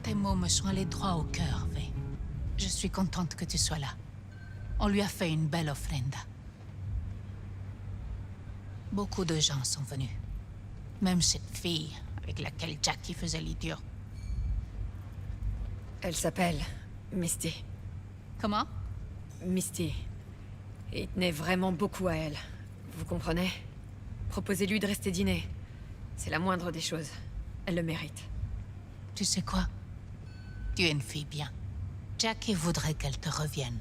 Tes mots me sont allés droit au cœur, V. Je suis contente que tu sois là. On lui a fait une belle offrenda. Beaucoup de gens sont venus. Même cette fille avec laquelle Jackie faisait l'idiot. Elle s'appelle Misty. Comment? Misty. Et il tenait vraiment beaucoup à elle. Vous comprenez? Proposez-lui de rester dîner. C'est la moindre des choses. Elle le mérite. Tu sais quoi? Tu es une fille bien. Jackie voudrait qu'elle te revienne.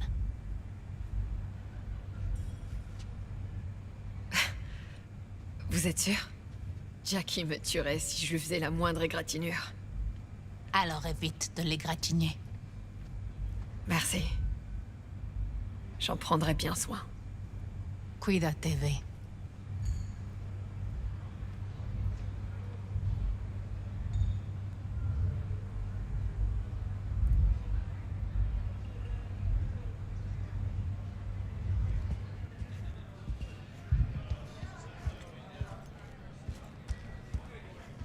Vous êtes sûr? Jackie me tuerait si je lui faisais la moindre égratignure. Alors évite de l'égratigner. Merci. J'en prendrai bien soin. Cuídate, V.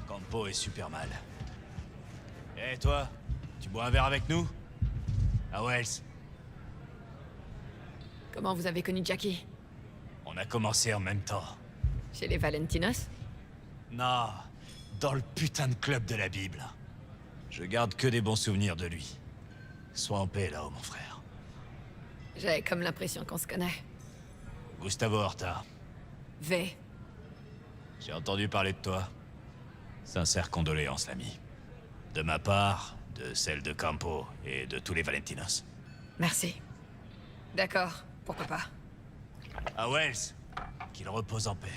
Campo est super mal. Eh toi, tu bois un verre avec nous? À Wells. Comment vous avez connu Jackie? On a commencé en même temps. Chez les Valentinos? Non, dans le putain de club de la Bible. Je garde que des bons souvenirs de lui. Sois en paix là-haut, mon frère. J'ai comme l'impression qu'on se connaît. Gustavo Horta. V. J'ai entendu parler de toi. Sincères condoléances, l'ami. De ma part, de celle de Campo et de tous les Valentinos. Merci. D'accord, pourquoi pas. À Wells, qu'il repose en paix.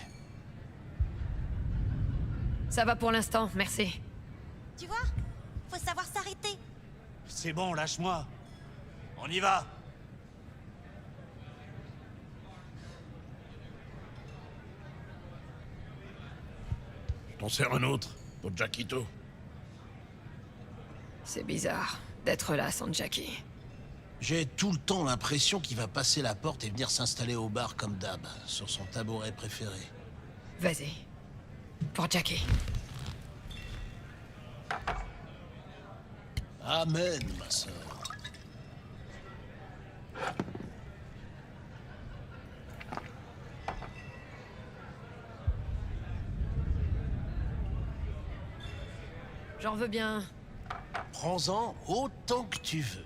Ça va pour l'instant, merci. Tu vois? Faut savoir s'arrêter. C'est bon, lâche-moi. On y va. Je t'en sers un autre, pour Jackito. C'est bizarre d'être là sans Jackie. J'ai tout le temps l'impression qu'il va passer la porte et venir s'installer au bar comme d'hab, sur son tabouret préféré. Vas-y. Pour Jackie. Amen, ma sœur. J'en veux bien. Prends-en autant que tu veux.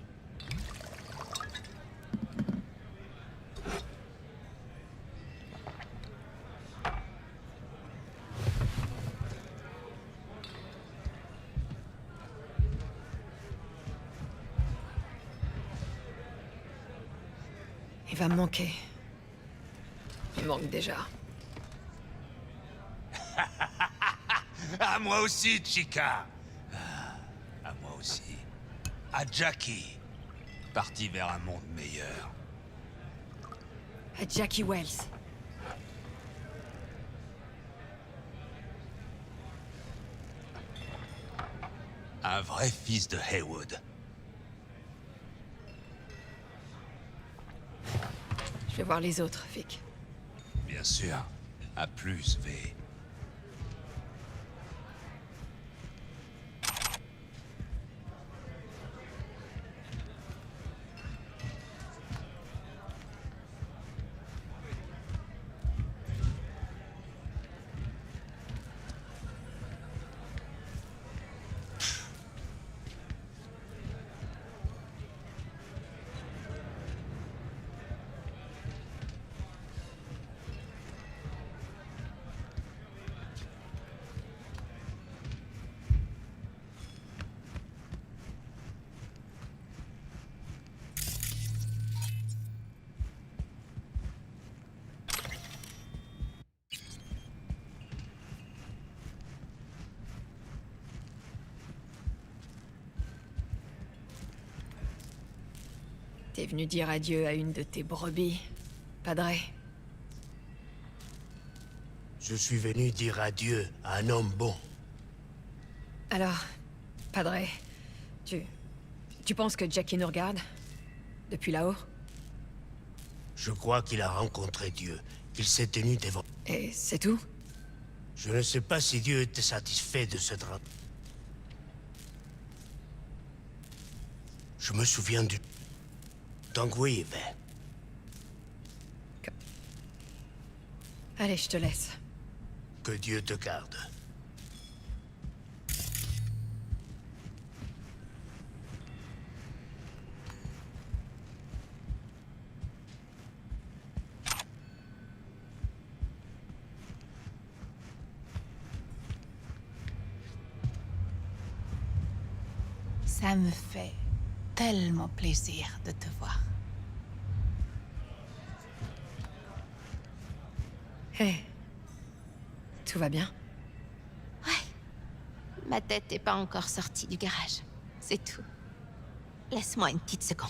Il va me manquer. Il manque déjà. À moi aussi, Chica. À moi aussi. À Jackie. Parti vers un monde meilleur. À Jackie Wells. Un vrai fils de Haywood. Je vais voir les autres, Vic. Bien sûr. À plus, V. T'es venu dire adieu à une de tes brebis, Padre. Je suis venu dire adieu à un homme bon. Alors, Padre, tu penses que Jackie nous regarde? Depuis là-haut? Je crois qu'il a rencontré Dieu, qu'il s'est tenu devant... Et c'est tout? Je ne sais pas si Dieu était satisfait de ce drame. Je me souviens du... Tanguy, Allez, je te laisse. Que Dieu te garde. Ça me fait tellement plaisir de te voir. Hé, tout va bien? Ouais. Ma tête n'est pas encore sortie du garage. C'est tout. Laisse-moi une petite seconde.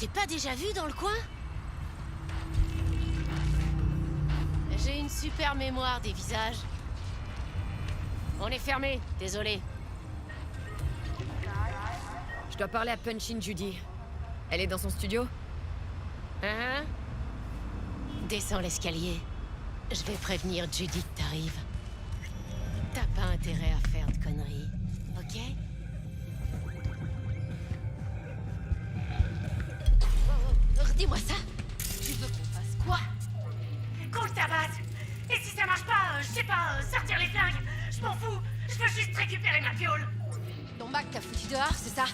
t'ai pas déjà vu dans le coin? J'ai une super mémoire des visages. On est fermé, désolé. Je dois parler à Punchin Judy. Elle est dans son studio? Descends l'escalier. Je vais prévenir Judy que t'arrives. T'as pas intérêt à faire de conneries, ok? Redis-moi ça. Tu veux qu'on fasse quoi? Qu'on le tabasse. Et si ça marche pas, je sais pas, sortir les flingues. Je m'en fous. Je veux juste récupérer ma piole. Ton Mac t'a foutu dehors, c'est ça?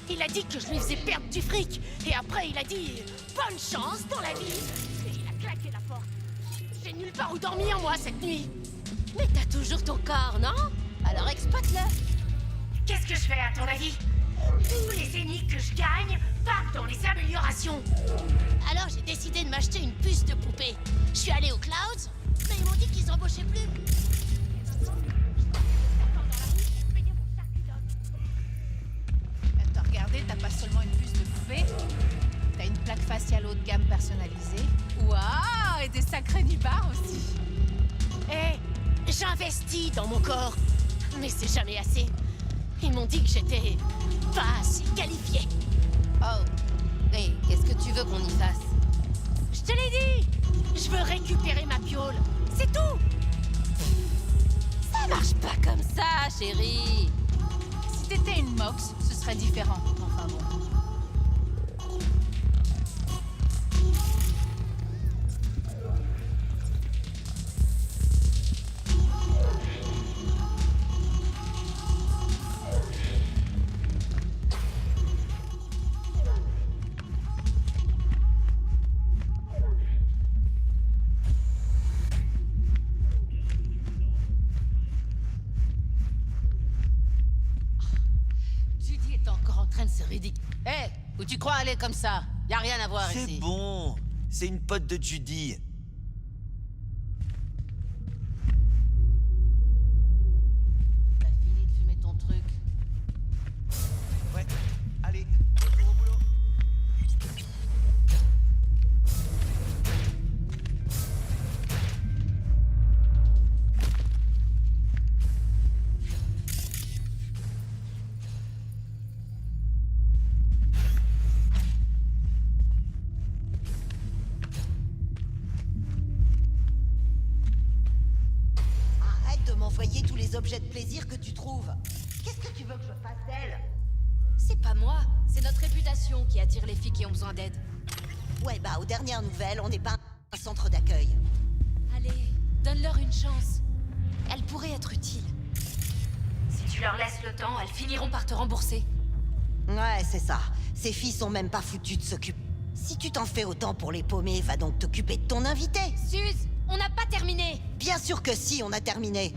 Il a dit que je lui faisais perdre du fric. Et après, il a dit bonne chance dans la vie. Et il a claqué la porte. J'ai nulle part où dormir, moi, cette nuit. Mais t'as toujours ton corps, non? Alors exploite-le. Qu'est-ce que je fais, à ton avis? Tous les énigmes que je gagne partent dans les améliorations. Alors j'ai décidé de m'acheter une puce de poupée. Je suis allée au Clouds, mais ils m'ont dit qu'ils embauchaient plus. T'as regardé, t'as pas seulement une puce de poupée, t'as une plaque faciale haut de gamme personnalisée. Waouh, et des sacrés nibards aussi. J'investis dans mon corps, mais c'est jamais assez. Ils m'ont dit que j'étais pas assez qualifiée. Oh, hey, qu'est-ce que tu veux qu'on y fasse? Je te l'ai dit. Je veux récupérer ma piole, c'est tout. Ça marche pas comme ça, chérie. Si t'étais une Mox, ce serait différent. Enfin bon. Hé, où tu crois aller comme ça? Y a rien à voir ici. C'est bon. C'est une pote de Judy. T'as fini de fumer ton truc? Ouais, allez, retour au boulot. Envoyer tous les objets de plaisir que tu trouves. Qu'est-ce que tu veux que je fasse d'elle? C'est pas moi, c'est notre réputation qui attire les filles qui ont besoin d'aide. Ouais, bah, aux dernières nouvelles, on n'est pas un centre d'accueil. Allez, donne-leur une chance. Elles pourraient être utiles. Si tu leur laisses le temps, Elles finiront par te rembourser. Ouais, c'est ça. Ces filles sont même pas foutues de s'occuper. Si tu t'en fais autant pour les paumer, va donc t'occuper de ton invité. Suze, on n'a pas terminé. Bien sûr que si, on a terminé.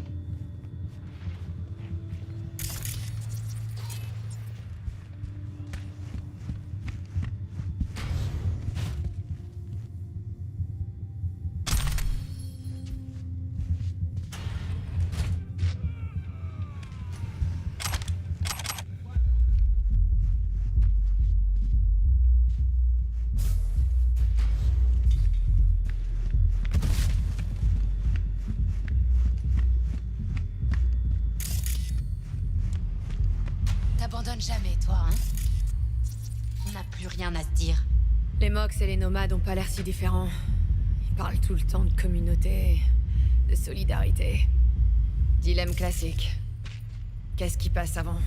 T'abandonnes jamais, toi, hein? On n'a plus rien à se dire. Les Mox et les nomades ont pas l'air si différents. Ils parlent tout le temps de communauté, de solidarité. Dilemme classique. Qu'est-ce qui passe avant?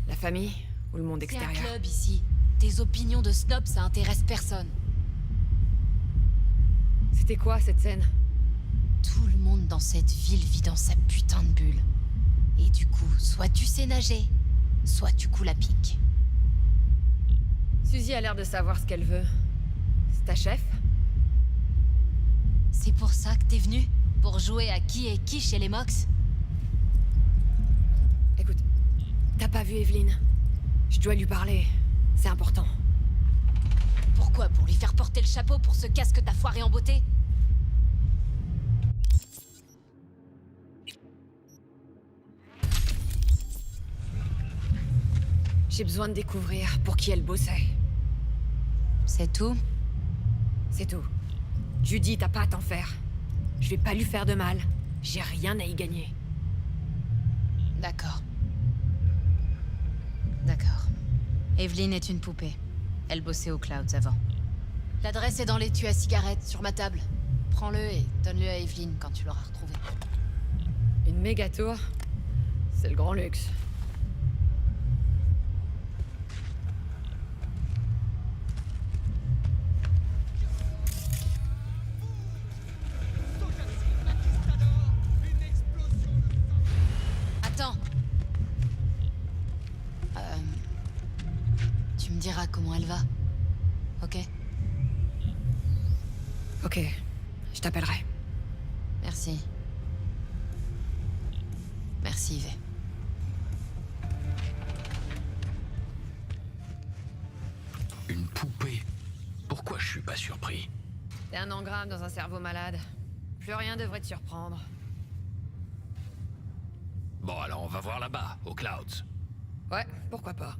La famille ou le monde C'est un extérieur? club ici. Tes opinions de snob, ça intéresse personne. C'était quoi cette scène? Tout le monde dans cette ville vit dans sa putain de bulle. Et du coup, soit tu sais nager, soit tu coules à pic. Suzy a l'air de savoir ce qu'elle veut. C'est ta chef? C'est pour ça que t'es venu? Pour jouer à qui est qui chez les Mox? Écoute, t'as pas vu Evelyn? Je dois lui parler. C'est important. Pourquoi? Pour lui faire porter le chapeau pour ce casque t'as foiré en beauté? J'ai besoin de découvrir pour qui elle bossait. C'est tout? C'est tout. Judy, t'as pas à t'en faire. Je vais pas lui faire de mal. J'ai rien à y gagner. D'accord. D'accord. Evelyn est une poupée. Elle bossait aux Clouds avant. L'adresse est dans l'étui à cigarettes, sur ma table. Prends-le et donne-le à Evelyn quand tu l'auras retrouvé. Une méga tour? C'est le grand luxe. Attends. Tu me diras comment elle va. Ok? Ok, je t'appellerai. Merci. Merci, Yves. Une poupée? Pourquoi je suis pas surpris? T'es un engramme dans un cerveau malade. Plus rien devrait te surprendre. Bon, alors on va voir là-bas, aux Clouds. Ouais, pourquoi pas.